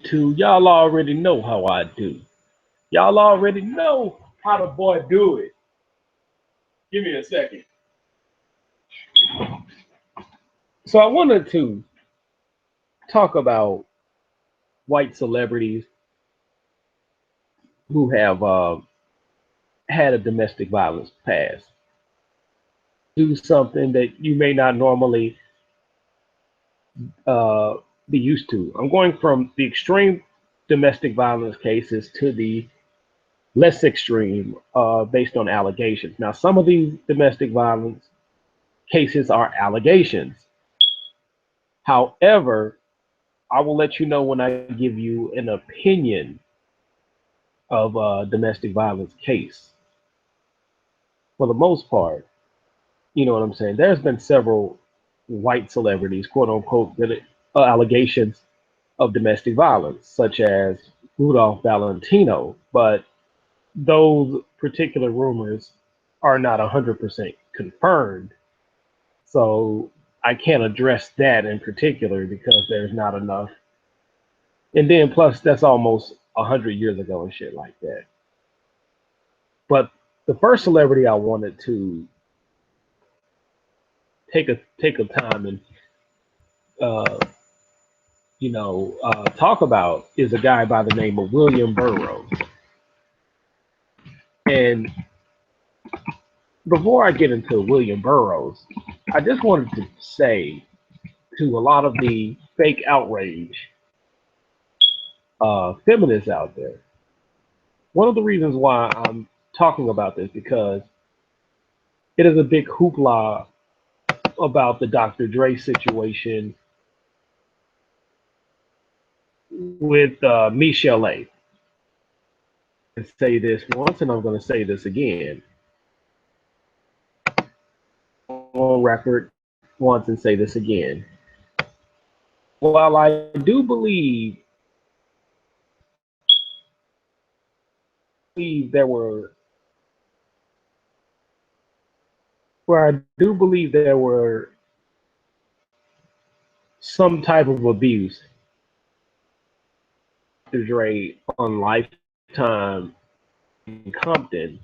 to y'all already know how I do. Y'all already know how the boy do it. Give me a second. So I wanted to talk about white celebrities who have had a domestic violence past. Do something that you may not normally uh, be used to. I'm going from the extreme domestic violence cases to the less extreme based on allegations. Now, some of these domestic violence cases are allegations. However, I will let you know when I give you an opinion of a domestic violence case. For the most part, you know what I'm saying? There's been several white celebrities, quote unquote, that allegations of domestic violence, such as Rudolph Valentino, but those particular rumors are not 100% confirmed. So I can't address that in particular because there's not enough. And then plus that's almost 100 years ago and shit like that. But the first celebrity I wanted to take a time and uh, talk about is a guy by the name of William Burroughs. And before I get into William Burroughs, I just wanted to say to a lot of the fake outrage feminists out there, one of the reasons why I'm talking about this because it is a big hoopla about the Dr. Dre situation with Michelle A. And say this once, and I'm going to say this again on record once and say this again. While I do believe there were, where I do believe there were some type of abuse, Dr. Dre on Lifetime in Compton,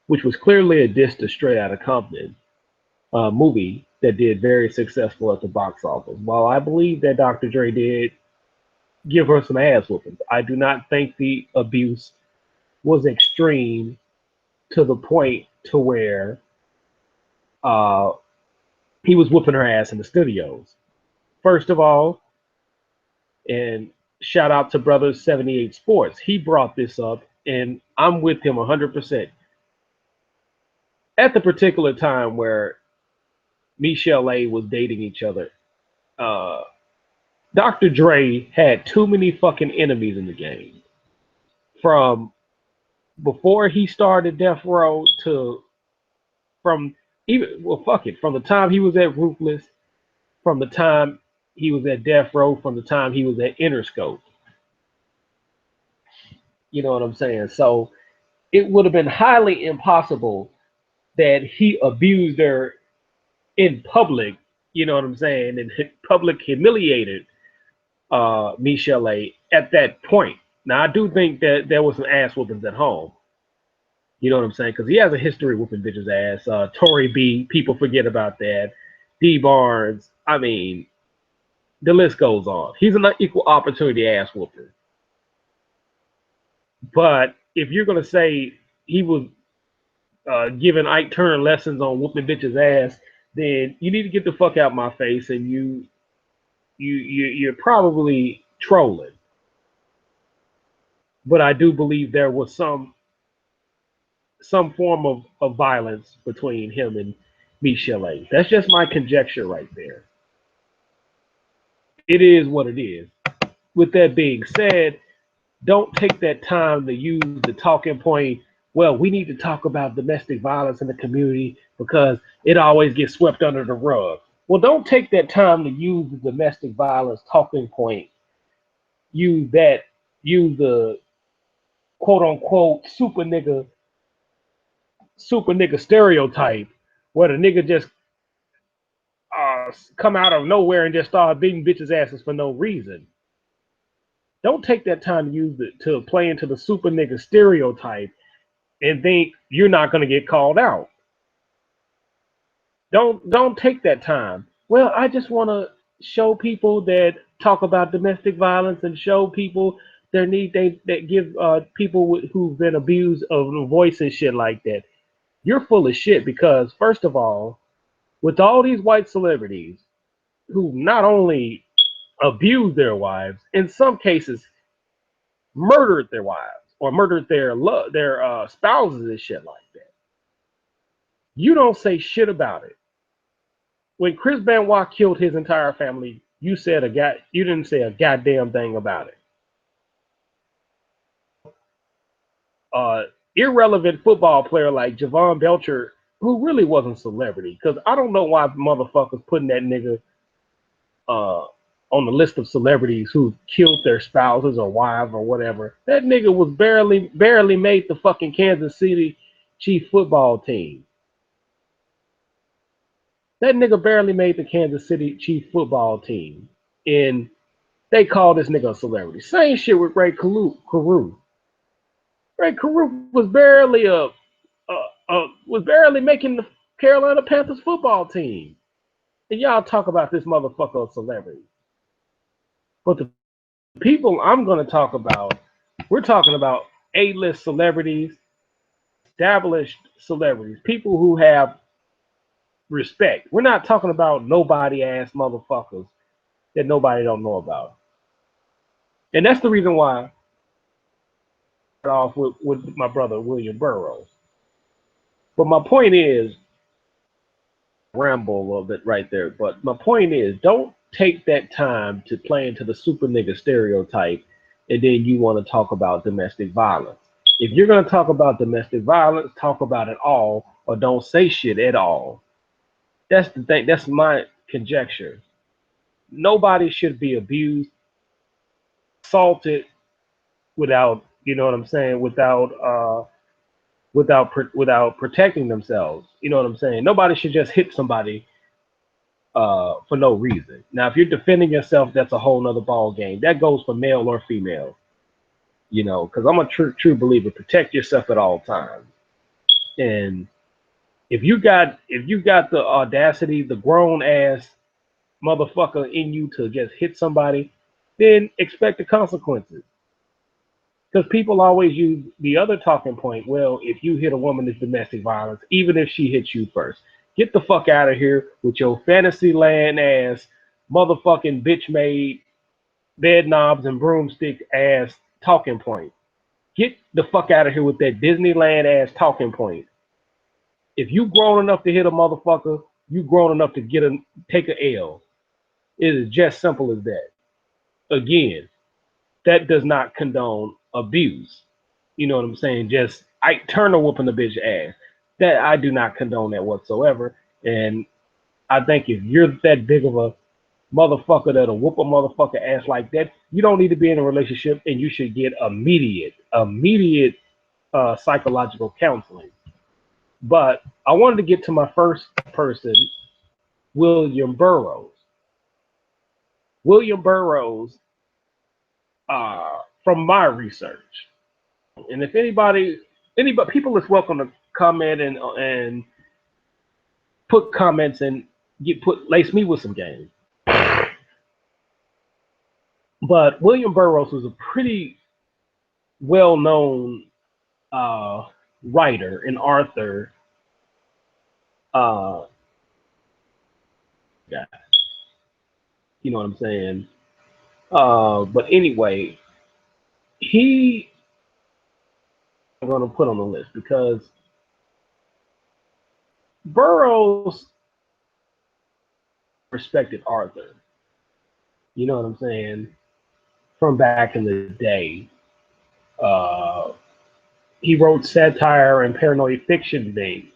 which was clearly a diss to Straight Outta Compton movie that did very successful at the box office. While I believe that Dr. Dre did give her some ass whoopings, I do not think the abuse was extreme to the point to where uh, he was whooping her ass in the studios. First of all, and shout out to Brother 78 Sports, he brought this up, and I'm with him 100%. At the particular time where Michelle A was dating each other, uh, Dr. Dre had too many fucking enemies in the game. From before he started Death Row to from even well fuck it from the time he was at Ruthless, from the time he was at Death Row, from the time he was at Interscope. You know what I'm saying? So it would have been highly impossible that he abused her in public. You know what I'm saying? And public humiliated Michelle A at that point. Now I do think that there was some ass whoopings at home. You know what I'm saying? Because he has a history of whooping bitches' ass. Tory B, people forget about that. D Barnes, I mean, the list goes on. He's an equal opportunity ass whooper. But if you're gonna say he was giving Ike Turner lessons on whooping bitches' ass, then you need to get the fuck out my face, and you're probably trolling. But I do believe there was some form of violence between him and Michelle A. That's just my conjecture right there. It is what it is. With that being said, don't take that time to use the talking point. Well, we need to talk about domestic violence in the community because it always gets swept under the rug. Well, don't take that time to use the domestic violence talking point. Use that. Use the quote unquote super nigga stereotype where the nigga just come out of nowhere and just start beating bitches' asses for no reason. Don't take that time to use it to play into the super nigga stereotype and think you're not going to get called out. Don't take that time. Well, I just want to show people that talk about domestic violence and show people their need they that give people who've been abused of a voice and shit like that. You're full of shit because first of all, with all these white celebrities who not only abused their wives, in some cases murdered their wives or murdered their spouses and shit like that. You don't say shit about it. When Chris Benoit killed his entire family, you didn't say a goddamn thing about it. Uh, Irrelevant football player like Javon Belcher, who really wasn't a celebrity, because I don't know why motherfuckers putting that nigga uh, on the list of celebrities who killed their spouses or wives or whatever. That nigga was barely made the fucking Kansas City Chief football team. That nigga barely made the Kansas City Chief football team. And they call this nigga a celebrity. Same shit with Ray Carew. Ray Carew was barely making the Carolina Panthers football team. And y'all talk about this motherfucker a celebrity. But the people I'm going to talk about, we're talking about A-list celebrities, established celebrities, people who have respect. We're not talking about nobody ass motherfuckers that nobody don't know about. And that's the reason why I started off with my brother William Burroughs. But my point is, ramble a little bit right there. But my point is, don't take that time to play into the super nigga stereotype and then you want to talk about domestic violence. If you're going to talk about domestic violence, talk about it all or don't say shit at all. That's the thing. That's my conjecture. Nobody should be abused, assaulted without, you know what I'm saying, without protecting themselves. You know what I'm saying? Nobody should just hit somebody for no reason. Now, if you're defending yourself, that's a whole nother ball game. That goes for male or female. You know, because I'm a true believer. Protect yourself at all times. And if you got the audacity, the grown ass motherfucker in you to just hit somebody, then expect the consequences. Because people always use the other talking point. Well, if you hit a woman, it's domestic violence, even if she hits you first. Get the fuck out of here with your fantasy land ass, motherfucking bitch made bed knobs and broomstick ass talking point. Get the fuck out of here with that Disneyland ass talking point. If you grown enough to hit a motherfucker, you grown enough to take a L. It is just simple as that. Again, that does not condone abuse. You know what I'm saying? Just I turn a whooping the bitch ass. That I do not condone that whatsoever. And I think if you're that big of a motherfucker that'll whoop a motherfucker ass like that, you don't need to be in a relationship and you should get immediate psychological counseling. But I wanted to get to my first person, William Burroughs. William Burroughs, from my research, and if anybody, people is welcome to comment and put comments and lace me with some game. But William Burroughs was a pretty well-known writer and author. Yeah, you know what I'm saying. But anyway, I'm going to put on the list because Burroughs respected Arthur. You know what I'm saying? From back in the day. Uh, he wrote satire and paranoid fiction things.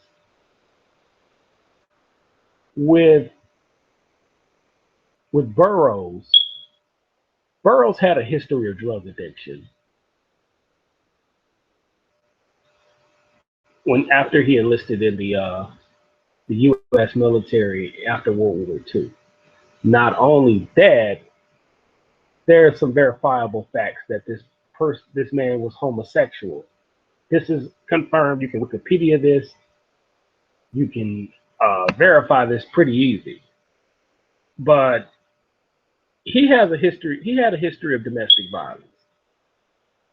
With Burroughs, Burroughs had a history of drug addiction. When after he enlisted in the U.S. military after World War II. Not only that, there are some verifiable facts that this man was homosexual. This is confirmed. You can Wikipedia this. You can verify this pretty easy. But he has a history. He had a history of domestic violence.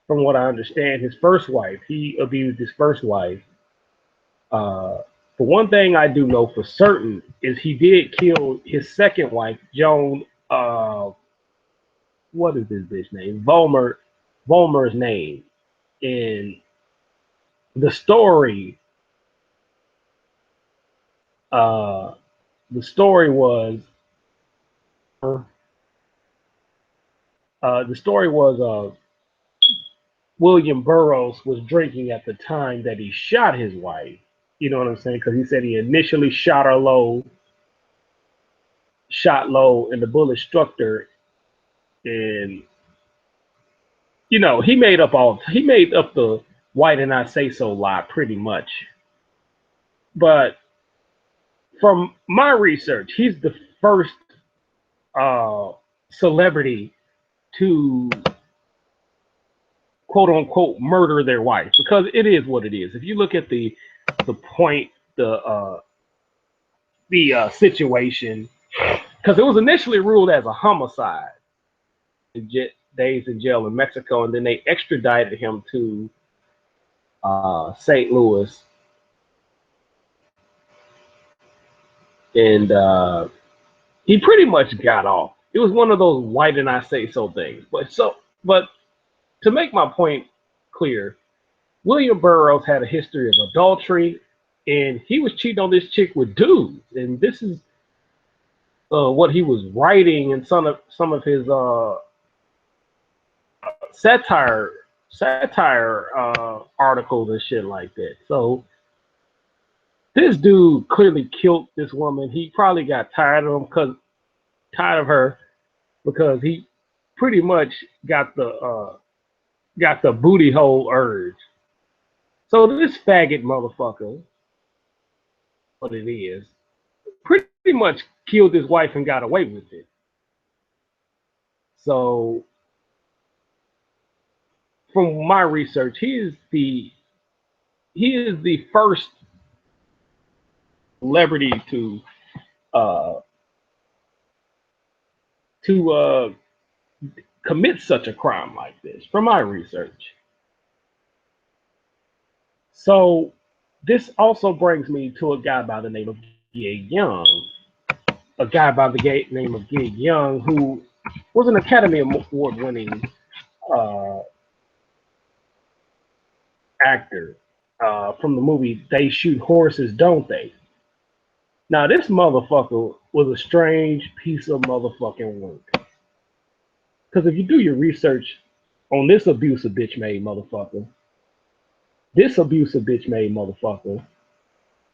From what I understand, his first wife, he abused his first wife. The one thing I do know for certain is he did kill his second wife, Joan. What is this bitch name? Volmer's name. And the story, uh, the story was, the story was, William Burroughs was drinking at the time that he shot his wife. You know what I'm saying? Because he said he initially shot low, and the bullet struck her. And he made up the "why didn't I say so" lie pretty much. But from my research, he's the first uh, celebrity to quote unquote murder their wife, because it is what it is. If you look at the point, the situation, because it was initially ruled as a homicide, days in jail in Mexico, and then they extradited him to St. Louis, and he pretty much got off. It was one of those "why didn't I say so" things. But to make my point clear, William Burroughs had a history of adultery, and he was cheating on this chick with dudes. And this is what he was writing in some of his satire articles and shit like that. So this dude clearly killed this woman. He probably got tired of her because he pretty much got the booty hole urge. So this faggot motherfucker, what it is, pretty much killed his wife and got away with it. So from my research, he is the first celebrity uh, to commit such a crime like this. From my research, so this also brings me to a guy by the name of Gig Young, a guy by the name of Gig Young, who was an Academy Award winning uh, actor from the movie They Shoot Horses, Don't They? Now, this motherfucker was a strange piece of motherfucking work. Because if you do your research on this abusive bitch made motherfucker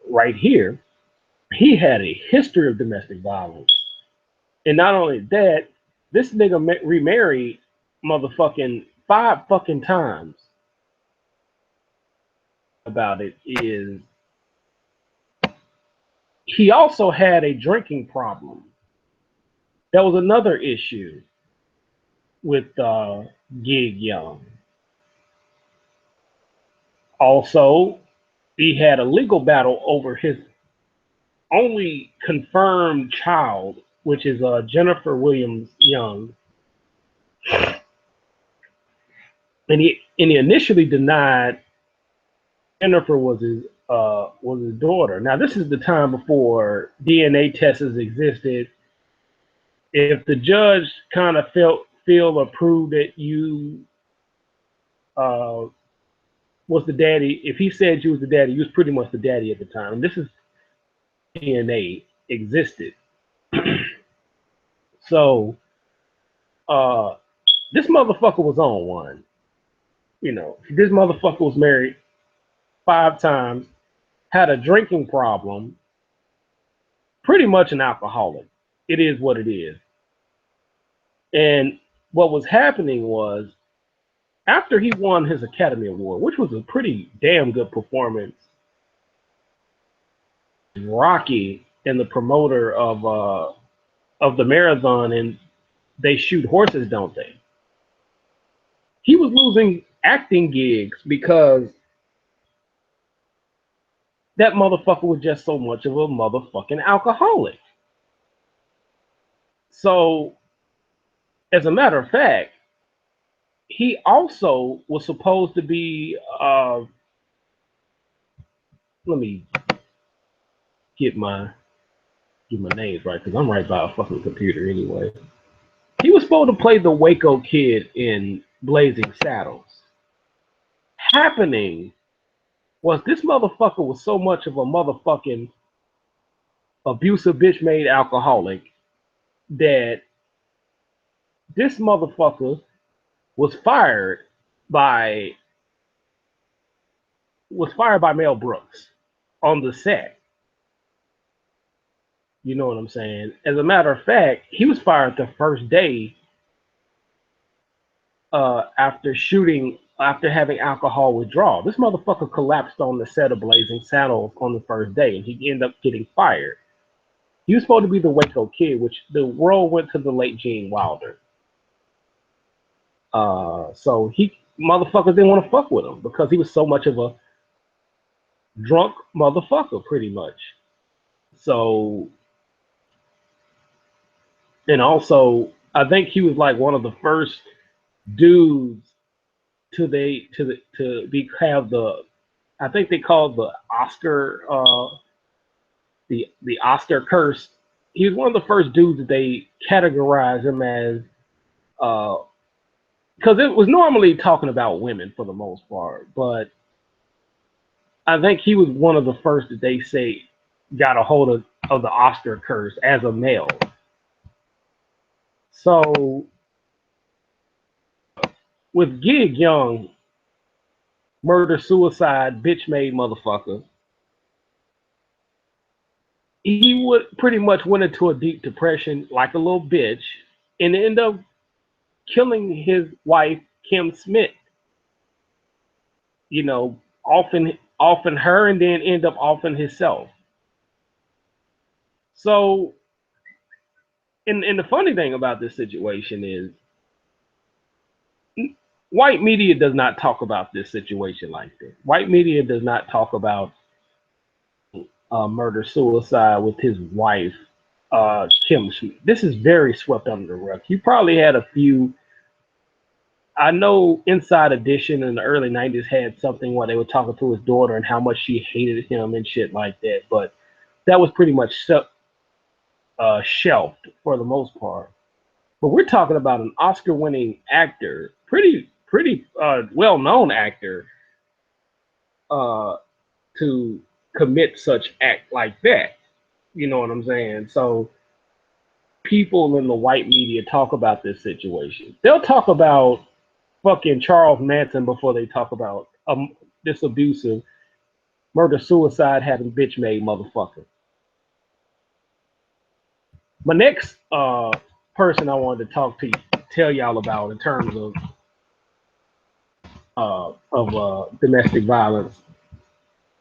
right here, he had a history of domestic violence. And not only that, this nigga remarried motherfucking 5 fucking times. About it is he also had a drinking problem. That was another issue with Gig Young. Also, he had a legal battle over his only confirmed child, which is Jennifer Williams Young, and he initially denied Jennifer was his daughter. Now, this is the time before DNA tests existed. If the judge kind of feel or proved that you uh, was the daddy, if he said you was the daddy, you was pretty much the daddy at the time. And this is DNA existed. So uh, this motherfucker was on one. This motherfucker was married 5 times, had a drinking problem, pretty much an alcoholic. It is what it is. And what was happening was, after he won his Academy Award, which was a pretty damn good performance, Rocky and the promoter of the marathon they shoot horses, don't they? He was losing acting gigs because that motherfucker was just so much of a motherfucking alcoholic. So, as a matter of fact, he also was supposed to be. Let me get my names right because I'm right by a fucking computer anyway. He was supposed to play the Waco kid in Blazing Saddles. Happening was this motherfucker was so much of a motherfucking abusive bitch made alcoholic that this motherfucker was fired by Mel Brooks on the set. You know what I'm saying? As a matter of fact, he was fired the first day after having alcohol withdrawal. This motherfucker collapsed on the set of Blazing Saddles on the first day, and he ended up getting fired. He was supposed to be the Waco kid, which the world went to the late Gene Wilder. So he motherfuckers didn't want to fuck with him because he was so much of a drunk motherfucker, pretty much. So, and also, I think he was like one of the first dudes to be have the I think they called the Oscar curse. He was one of the first dudes that they categorized him as because it was normally talking about women for the most part, but I think he was one of the first that they say got a hold of the Oscar curse as a male. So with Gig Young, murder, suicide, bitch made motherfucker, he would pretty much went into a deep depression like a little bitch and ended up killing his wife, Kim Smith. You know, often her and then end up offing himself. So and the funny thing about this situation is white media does not talk about this situation like this. White media does not talk about murder suicide with his wife, Kim Smith. This is very swept under the rug. You probably had a few. I know Inside Edition in the early 90s had something where they were talking to his daughter and how much she hated him and shit like that, but that was pretty much shelved for the most part. But we're talking about an Oscar-winning actor, pretty well-known actor, uh, to commit such act like that. You know what I'm saying? So people in the white media talk about this situation. They'll talk about fucking Charles Manson before they talk about this abusive murder suicide having bitch made motherfucker. My next person I wanted to tell y'all about in terms of domestic violence,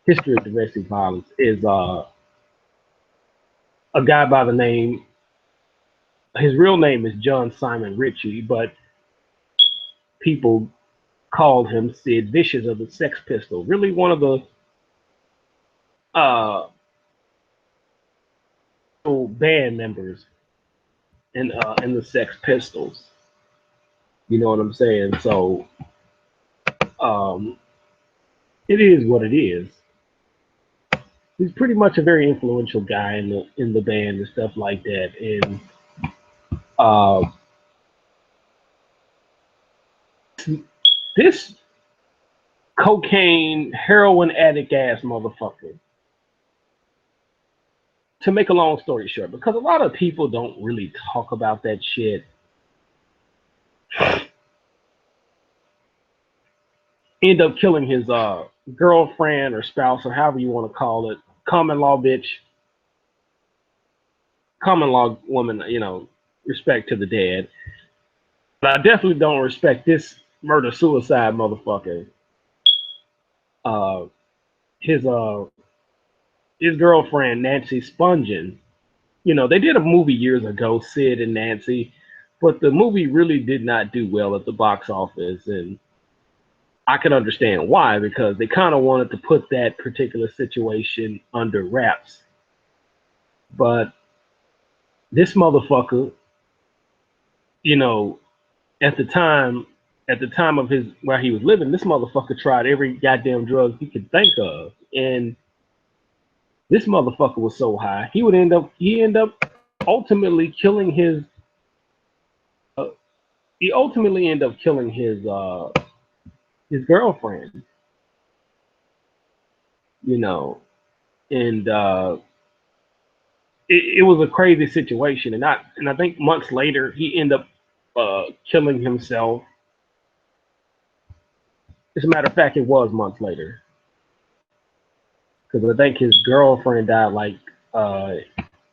history of domestic violence, is a guy by the name. His real name is John Simon Ritchie, but people called him Sid Vicious of the Sex Pistols. Really, one of the uh, band members in the Sex Pistols. You know what I'm saying? So um, it is what it is. He's pretty much a very influential guy in the band and stuff like that. And uh, this cocaine, heroin addict ass motherfucker. To make a long story short, because a lot of people don't really talk about that shit, end up killing his girlfriend or spouse or however you want to call it, common law bitch, common law woman, you know, respect to the dead. But I definitely don't respect this murder suicide motherfucker. Uh, his his girlfriend Nancy Spungen. You know, they did a movie years ago, Sid and Nancy, But the movie really did not do well at the box office, and I can understand why, because they kind of wanted to put that particular situation under wraps. But this motherfucker, you know, at the time, at the time of his where he was living, this motherfucker tried every goddamn drug he could think of, and this motherfucker was so high, he end up ultimately killing he ultimately ended up killing his girlfriend, you know, and it was a crazy situation, and I think months later he ended up killing himself. As a matter of fact, it was months later because I think his girlfriend died like uh,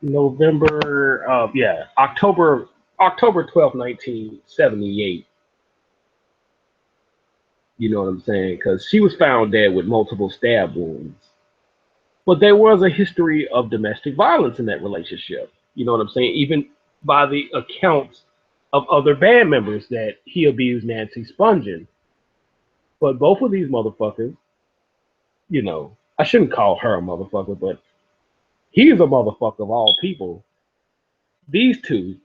November, yeah, October 12th, 1978. You know what I'm saying? Because she was found dead with multiple stab wounds. But there was a history of domestic violence in that relationship. You know what I'm saying? Even by the accounts of other band members that he abused Nancy Spungen. But both of these motherfuckers, I shouldn't call her a motherfucker, but he's a motherfucker of all people. These two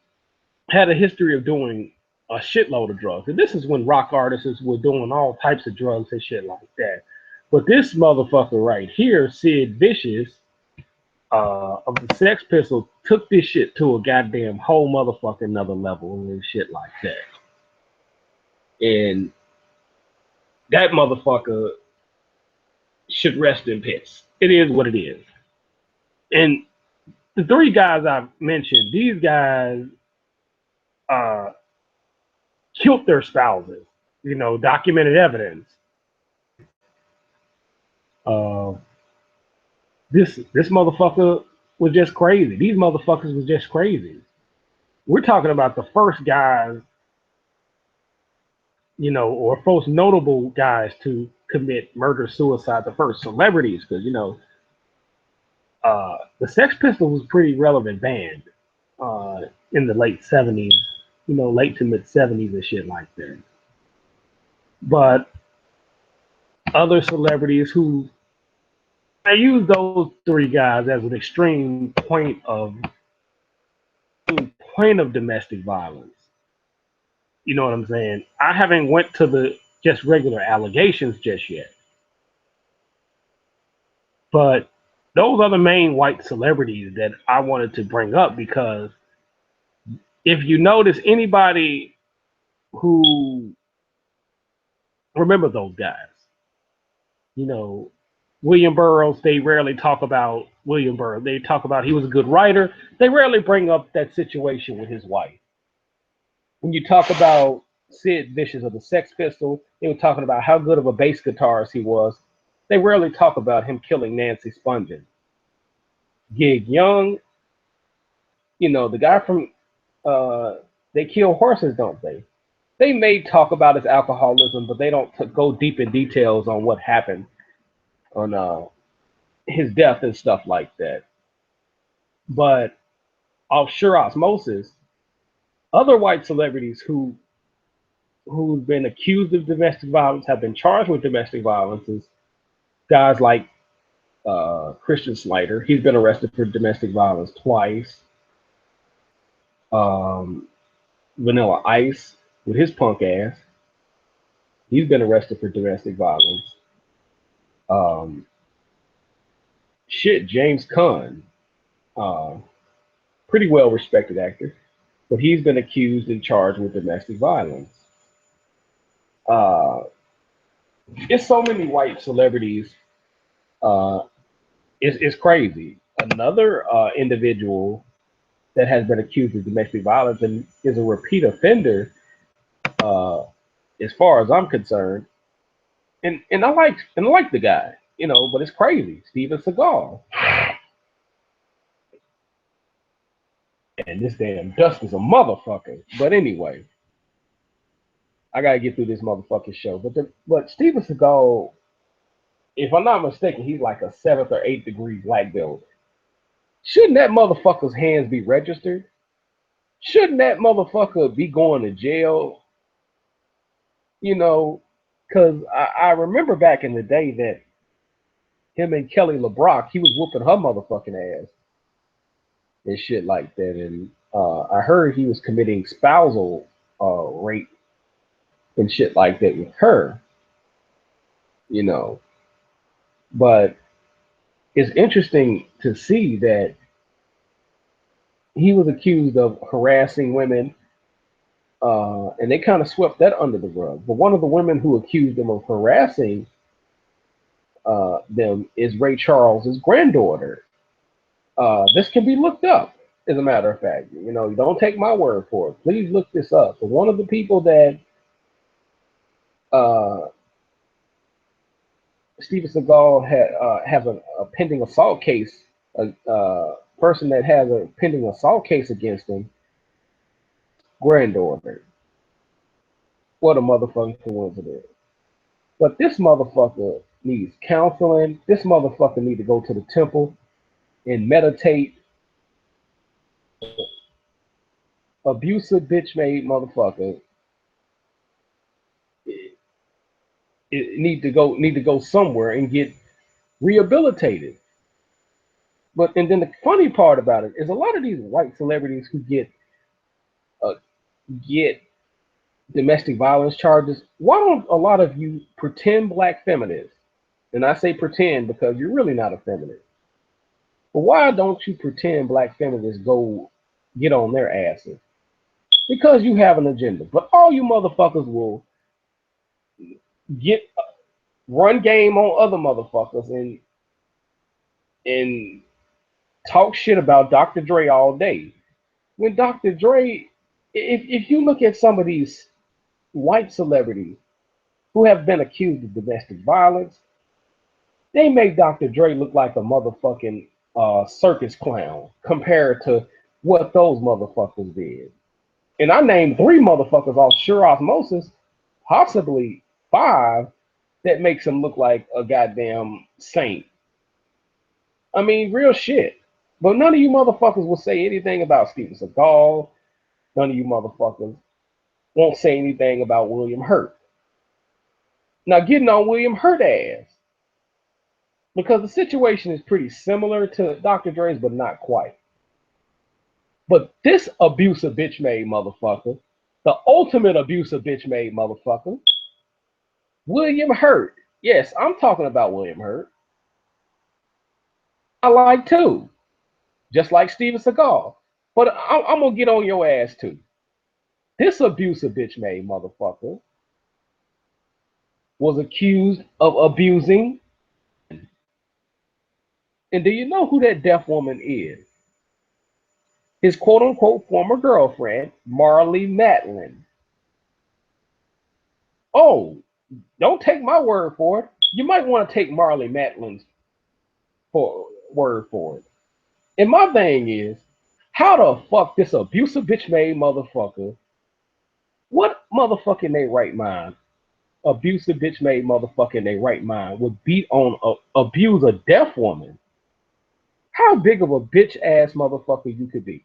had a history of doing a shitload of drugs. And this is when rock artists were doing all types of drugs and shit like that. But this motherfucker right here, Sid Vicious, of the Sex Pistols, took this shit to a goddamn whole motherfucking another level and shit like that. And that motherfucker should rest in peace. It is what it is. And the three guys I've mentioned, these guys uh, killed their spouses. Documented evidence. Uh, this motherfucker was just crazy. These motherfuckers was just crazy. We're talking about the first guys, or first notable guys to commit murder suicide, the first celebrities, because the Sex Pistols was a pretty relevant band in the late '70s, late to mid '70s and shit like that. But other celebrities who I use those three guys as an extreme point of domestic violence. You know what I'm saying? I haven't went to the just regular allegations just yet. But those are the main white celebrities that I wanted to bring up because if you notice anybody who remember those guys, you know, William Burroughs, they rarely talk about William Burroughs. They talk about he was a good writer. They rarely bring up that situation with his wife. When you talk about Sid Vicious of the Sex Pistols, they were talking about how good of a bass guitarist he was. They rarely talk about him killing Nancy Spungen. Gig Young, the guy from They Kill Horses, don't they? They may talk about his alcoholism, but they don't go deep in details on what happened on his death and stuff like that. But offshore osmosis, other white celebrities who've been accused of domestic violence have been charged with domestic violence. Guys like Christian Slater, he's been arrested for domestic violence twice. Vanilla Ice with his punk ass, he's been arrested for domestic violence. Um, James Caan, pretty well respected actor, but he's been accused and charged with domestic violence. Uh, it's so many white celebrities. Uh, it's crazy. Another individual that has been accused of domestic violence and is a repeat offender, uh, as far as I'm concerned. And I like the guy, but it's crazy. Steven Seagal. And this damn dust is a motherfucker. But anyway, I gotta get through this motherfucking show. But Steven Seagal, if I'm not mistaken, he's like a 7th or 8th degree black belt. Shouldn't that motherfucker's hands be registered? Shouldn't that motherfucker be going to jail? You know, because I remember back in the day that him and Kelly LeBrock, he was whooping her motherfucking ass and shit like that. And I heard he was committing spousal rape and shit like that with her, you know. But it's interesting to see that he was accused of harassing women, and they kind of swept that under the rug. But one of the women who accused him of harassing them is Ray Charles's granddaughter. This can be looked up, as a matter of fact. You know, don't take my word for it. Please look this up. But one of the people that uh, Steven Seagal has a pending assault case, a person that has a pending assault case against him, granddaughter. What a motherfucking coincidence. But this motherfucker needs counseling. This motherfucker need to go to the temple and meditate. Abusive bitch made motherfucker it need to go somewhere and get rehabilitated. But and then the funny part about it is a lot of these white celebrities who uh, get domestic violence charges. Why don't a lot of you pretend black feminists? And I say pretend because you're really not a feminist. But why don't you pretend black feminists go get on their asses? Because you have an agenda. But all you motherfuckers will get run game on other motherfuckers and talk shit about Dr. Dre all day. When Dr. Dre, if you look at some of these white celebrities who have been accused of domestic violence, they make Dr. Dre look like a motherfucking circus clown compared to what those motherfuckers did. And I named three motherfuckers off sure osmosis, possibly five, that makes him look like a goddamn saint. I mean, real shit. But none of you motherfuckers will say anything about Steven Seagal. None of you motherfuckers won't say anything about William Hurt. Now, getting on William Hurt ass, because the situation is pretty similar to Dr. Dre's, but not quite. But this abusive bitch made motherfucker, the ultimate abusive bitch made motherfucker, William Hurt. Yes, I'm talking about William Hurt. I like too, just like Steven Seagal. But I'm gonna get on your ass too. This abusive bitch made motherfucker was accused of abusing. And do you know who that deaf woman is? His quote unquote former girlfriend, Marley Matlin. Oh, don't take my word for it. You might want to take Marley Matlin's word for it. And my thing is, how the fuck this abusive bitch made motherfucker, what motherfucker in their right mind, abusive bitch made motherfucker in their right mind would beat on, abuse a deaf woman? How big of a bitch ass motherfucker you could be?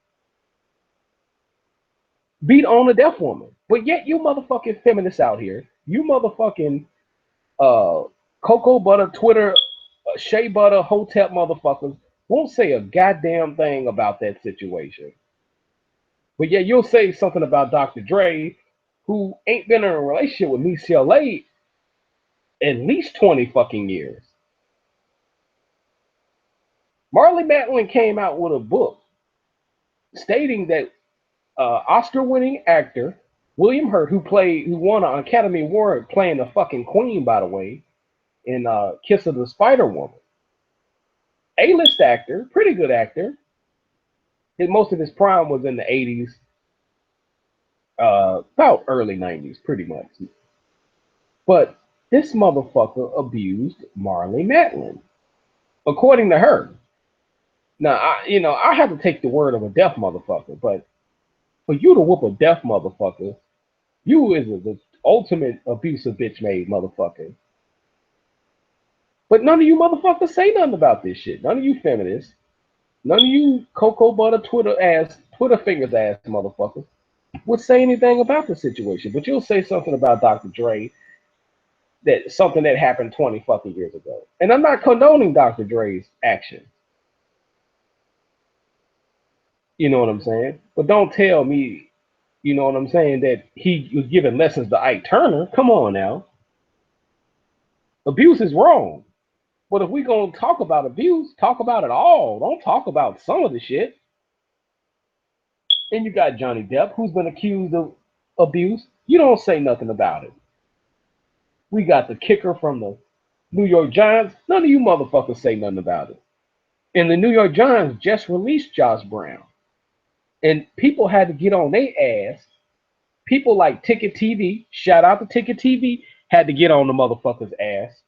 Beat on a deaf woman. But yet you motherfucking feminists out here, you motherfucking uh cocoa butter, Twitter, shea butter, hotep motherfuckers won't say a goddamn thing about that situation. But yet you'll say something about Dr. Dre, who ain't been in a relationship with me CLA at least 20 fucking years. Marley Matlin came out with a book stating that Oscar-winning actor William Hurt, who won an Academy Award playing the fucking Queen, by the way, in Kiss of the Spider Woman, A-list actor, pretty good actor. Most of his prime was in the 80s, about early 90s, pretty much. But this motherfucker abused Marley Matlin, according to her. Now, I have to take the word of a deaf motherfucker, but for you to whoop a deaf motherfucker, you is the ultimate abusive bitch made motherfucker. But none of you motherfuckers say nothing about this shit. None of you feminists, none of you cocoa butter Twitter ass Twitter fingers ass motherfuckers, would say anything about the situation. But you'll say something about Dr. Dre, that something that happened 20 fucking years ago. And I'm not condoning Dr. Dre's actions. You know what I'm saying? But don't tell me, you know what I'm saying, that he was giving lessons to Ike Turner. Come on now. Abuse is wrong. But if we gonna talk about abuse, talk about it all. Don't talk about some of the shit. And you got Johnny Depp, who's been accused of abuse. You don't say nothing about it. We got the kicker from the New York Giants. None of you motherfuckers say nothing about it. And the New York Giants just released Josh Brown. And people had to get on their ass. People like Ticket TV, shout out to Ticket TV, had to get on the motherfucker's ass.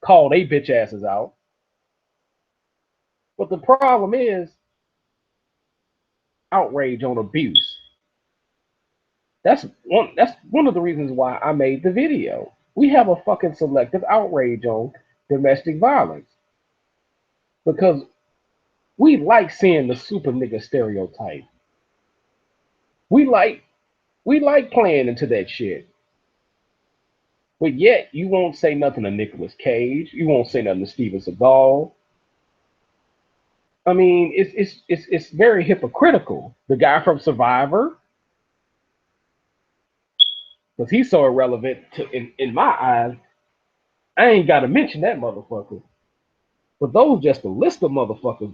Call they bitch asses out. But the problem is outrage on abuse. That's one of the reasons why I made the video. We have a fucking selective outrage on domestic violence. Because we like seeing the super nigga stereotype. We like playing into that shit. But yet you won't say nothing to Nicolas Cage. You won't say nothing to Steven Seagal. I mean, it's very hypocritical. The guy from Survivor, because he's so irrelevant in my eyes, I ain't got to mention that motherfucker. But those just a list of motherfuckers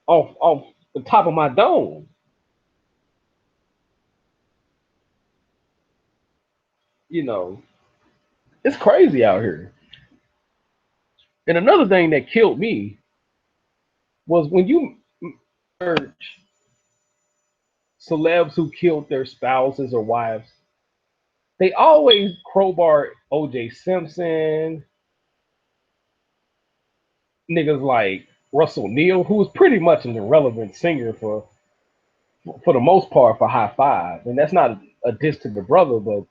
off the top of my dome. You know, it's crazy out here. And another thing that killed me was when you search celebs who killed their spouses or wives, they always crowbar O.J. Simpson, niggas like Russell Neal, who was pretty much an irrelevant singer for the most part for High Five. And that's not a diss to the brother, but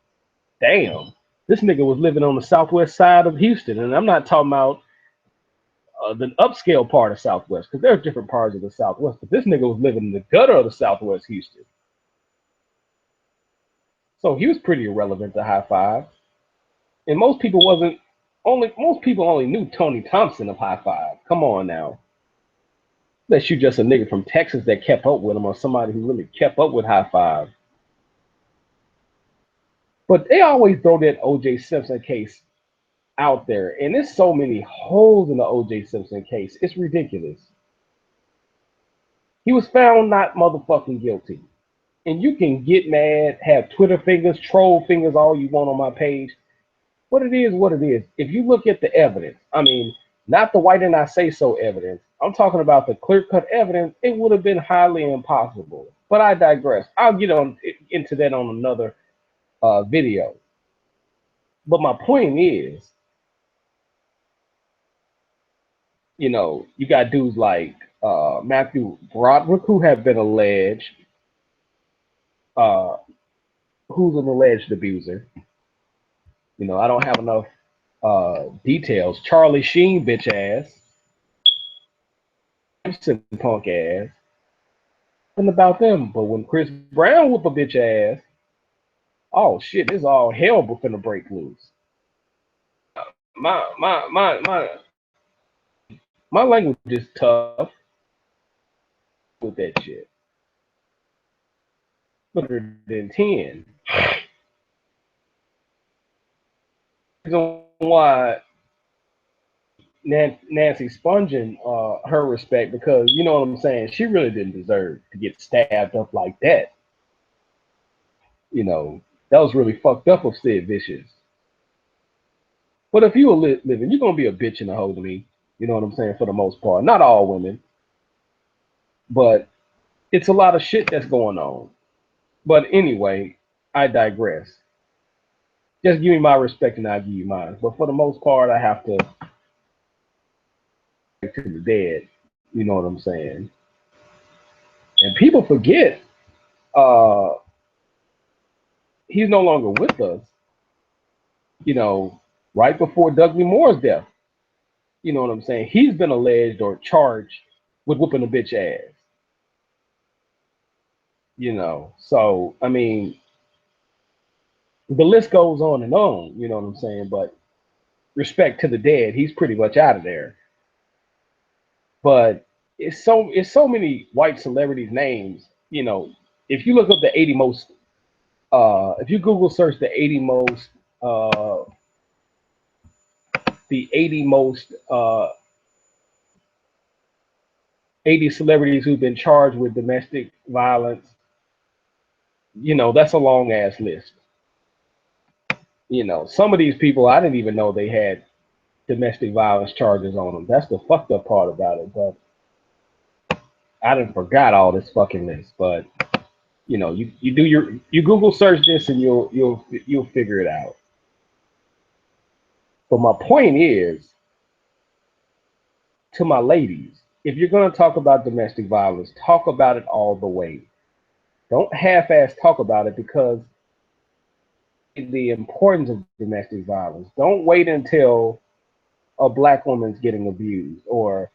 damn, this nigga was living on the southwest side of Houston. And I'm not talking about the upscale part of Southwest, because there are different parts of the Southwest, but this nigga was living in the gutter of the Southwest Houston. So he was pretty irrelevant to High Five. And most people only knew Tony Thompson of High Five. Come on now. Unless you just a nigga from Texas that kept up with him, or somebody who really kept up with High Five. But they always throw that O.J. Simpson case out there, and there's so many holes in the O.J. Simpson case. It's ridiculous. He was found not motherfucking guilty. And you can get mad, have Twitter fingers, troll fingers, all you want on my page. What it is, what it is. If you look at the evidence, I mean, not the why didn't I say so evidence. I'm talking about the clear-cut evidence. It would have been highly impossible. But I digress. I'll get into that on another video. But my point is, you know, you got dudes like Matthew Broderick, who have been alleged, who's an alleged abuser. You know, I don't have enough details. Charlie Sheen, bitch ass. Punk ass. Nothing about them. But when Chris Brown whoop a bitch ass, oh shit, it's all hell finna break loose. My language is tough with that shit. Better than 10. Reason why Nancy sponging her respect, because you know what I'm saying, she really didn't deserve to get stabbed up like that. You know, that was really fucked up of Sid Vicious. But if you were living, you're gonna be a bitch and a hoe to me. You know what I'm saying? For the most part, not all women, but it's a lot of shit that's going on. But anyway, I digress. Just give me my respect and I'll give you mine. But for the most part, I have to to the dead. You know what I'm saying? And people forget he's no longer with us. You know, right before Dudley Moore's death. You know what I'm saying? He's been alleged or charged with whooping a bitch ass. So I mean, the list goes on and on. You know what I'm saying? But respect to the dead, he's pretty much out of there. But it's so many white celebrities' names. If you look up if you Google search uh, the 80 celebrities who've been charged with domestic violence, that's a long ass list. Some of these people I didn't even know they had domestic violence charges on them. That's the fucked up part about it. But I didn't forgot all this fucking list. But you Google search this and you'll figure it out. But my point is, to my ladies, if you're gonna talk about domestic violence, talk about it all the way. Don't half-ass talk about it, because the importance of domestic violence. Don't wait until a black woman's getting abused or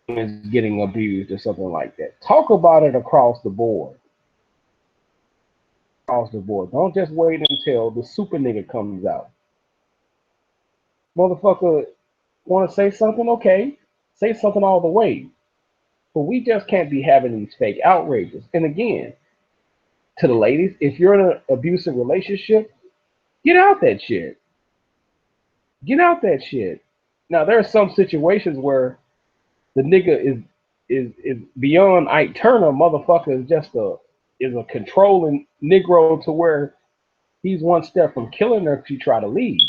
is getting abused or something like that. Talk about it across the board. Across the board. Don't just wait until the super nigga comes out. Motherfucker, want to say something? Okay, say something all the way. But we just can't be having these fake outrages. And again, to the ladies, if you're in an abusive relationship, get out that shit. Get out that shit. Now there are some situations where the nigga is beyond Ike Turner. Motherfucker is a controlling Negro to where he's one step from killing her if you try to leave.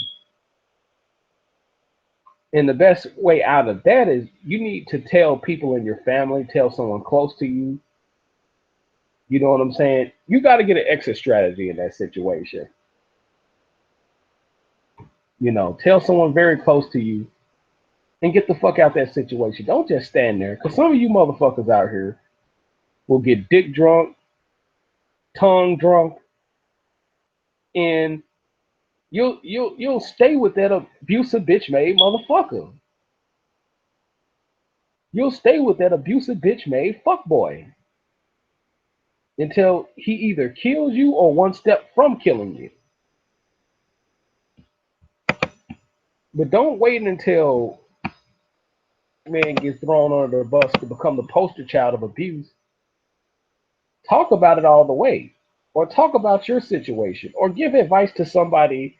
And the best way out of that is you need to tell people in your family, tell someone close to you. You know what I'm saying? You got to get an exit strategy in that situation. Tell someone very close to you and get the fuck out that situation. Don't just stand there, because some of you motherfuckers out here will get dick drunk, tongue drunk, and you'll stay with that abusive bitch made motherfucker. You'll stay with that abusive bitch made fuckboy until he either kills you or one step from killing you. But don't wait until man gets thrown under the bus to become the poster child of abuse. Talk about it all the way, or talk about your situation, or give advice to somebody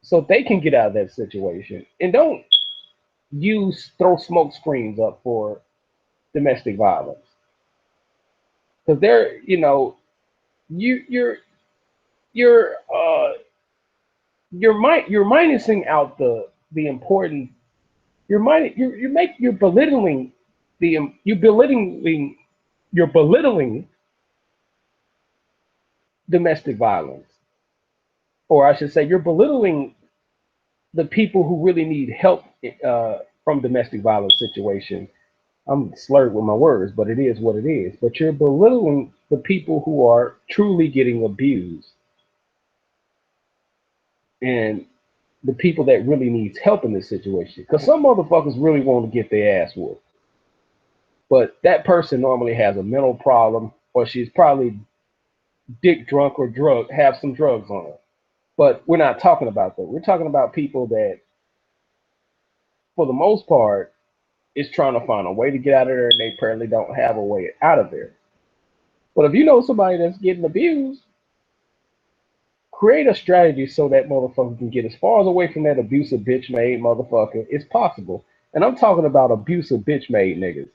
so they can get out of that situation. And don't throw smoke screens up for domestic violence, because you you're you're minusing out the important. You're belittling you're belittling domestic violence, or I should say, you're belittling the people who really need help from domestic violence situations. I'm slurred with my words, but it is what it is. But you're belittling the people who are truly getting abused, and the people that really needs help in this situation. Because some motherfuckers really want to get their ass whooped, but that person normally has a mental problem, or she's probably dick drunk or have some drugs on her. But we're not talking about that. We're talking about people that, for the most part, is trying to find a way to get out of there, and they apparently don't have a way out of there. But if you know somebody that's getting abused, create a strategy so that motherfucker can get as far as away from that abusive bitch made motherfucker as possible. And I'm talking about abusive bitch made niggas.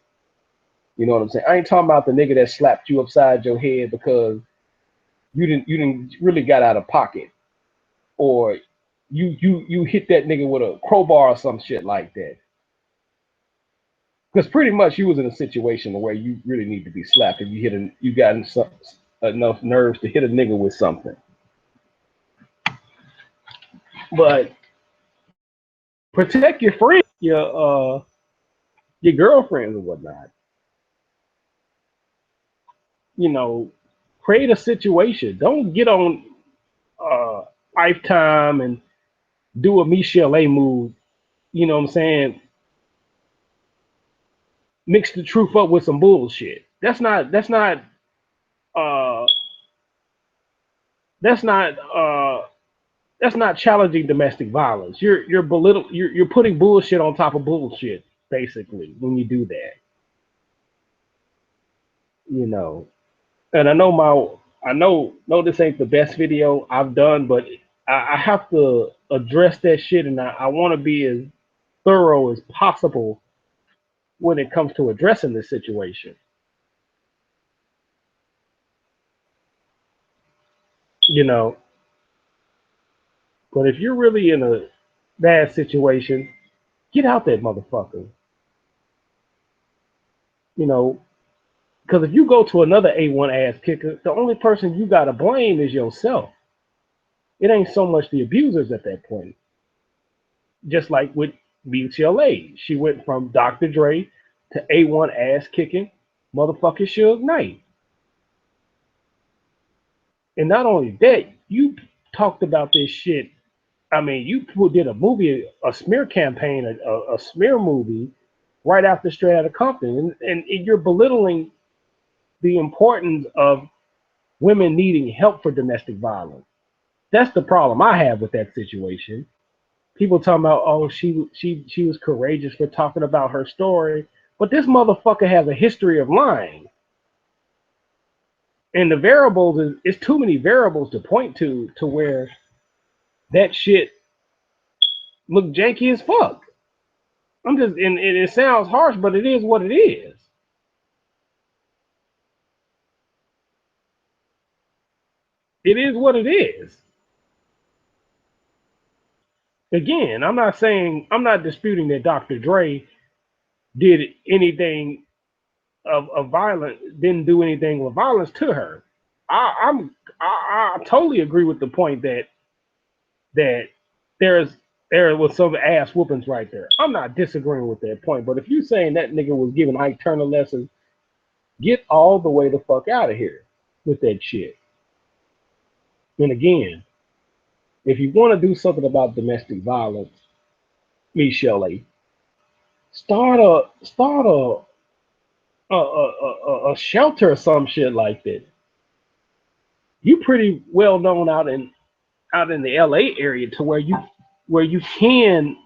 You know what I'm saying? I ain't talking about the nigga that slapped you upside your head because you didn't really got out of pocket, or you hit that nigga with a crowbar or some shit like that. Because pretty much you was in a situation where you really need to be slapped if you got enough nerves to hit a nigga with something. But protect your friends, your girlfriends and whatnot. You know, create a situation. Don't get on uh, Lifetime and do a Michelle A move. You know what I'm saying? Mix the truth up with some bullshit. That's not that's not uh that's not that's not challenging domestic violence. You're putting bullshit on top of bullshit, basically, when you do that. You know. And I know this ain't the best video I've done, but I have to address that shit, and I want to be as thorough as possible when it comes to addressing this situation. You know, but if you're really in a bad situation, get out that motherfucker. You know, because if you go to another A1 ass kicker, the only person you gotta blame is yourself. It ain't so much the abusers at that point. Just like with BTLA, she went from Dr. Dre to A1 ass kicking motherfucking Suge Knight. And not only that, you talked about this shit. I mean, you did a movie, a smear campaign, a smear movie right after Straight Outta Compton, and you're belittling the importance of women needing help for domestic violence. That's the problem I have with that situation. People talking about, oh, she was courageous for talking about her story, but this motherfucker has a history of lying, and the variables is it's too many variables to point to where that shit look janky as fuck. I'm just, and it sounds harsh, but it is what it is. It is what it is. Again, I'm not disputing that Dr. Dre did anything of violence, didn't do anything with violence to her. I totally agree with the point that there's there was some ass whoopings right there. I'm not disagreeing with that point, but if you saying that nigga was giving Ike Turner lessons, get all the way the fuck out of here with that shit. And again, if you want to do something about domestic violence, Michelle, start a shelter or some shit like that. You pretty well known out in the LA area to where you can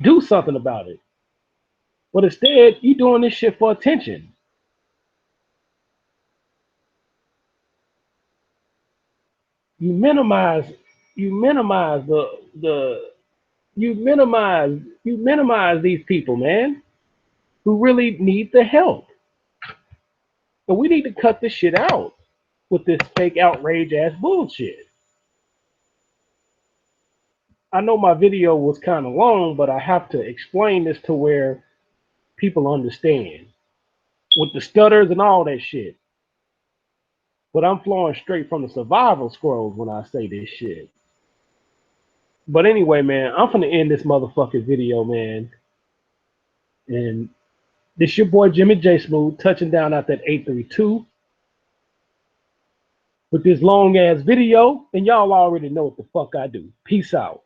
do something about it. But instead, you doing this shit for attention. You minimize you minimize the you minimize these people, man, who really need the help. And we need to cut this shit out with this fake outrage ass bullshit. I know my video was kind of long, but I have to explain this to where people understand with the stutters and all that shit. But I'm flowing straight from the survival scrolls when I say this shit. But anyway, man, I'm gonna end this motherfucking video, man. And this your boy Jimmy J Smooth touching down out that 832 with this long ass video. And y'all already know what the fuck I do. Peace out.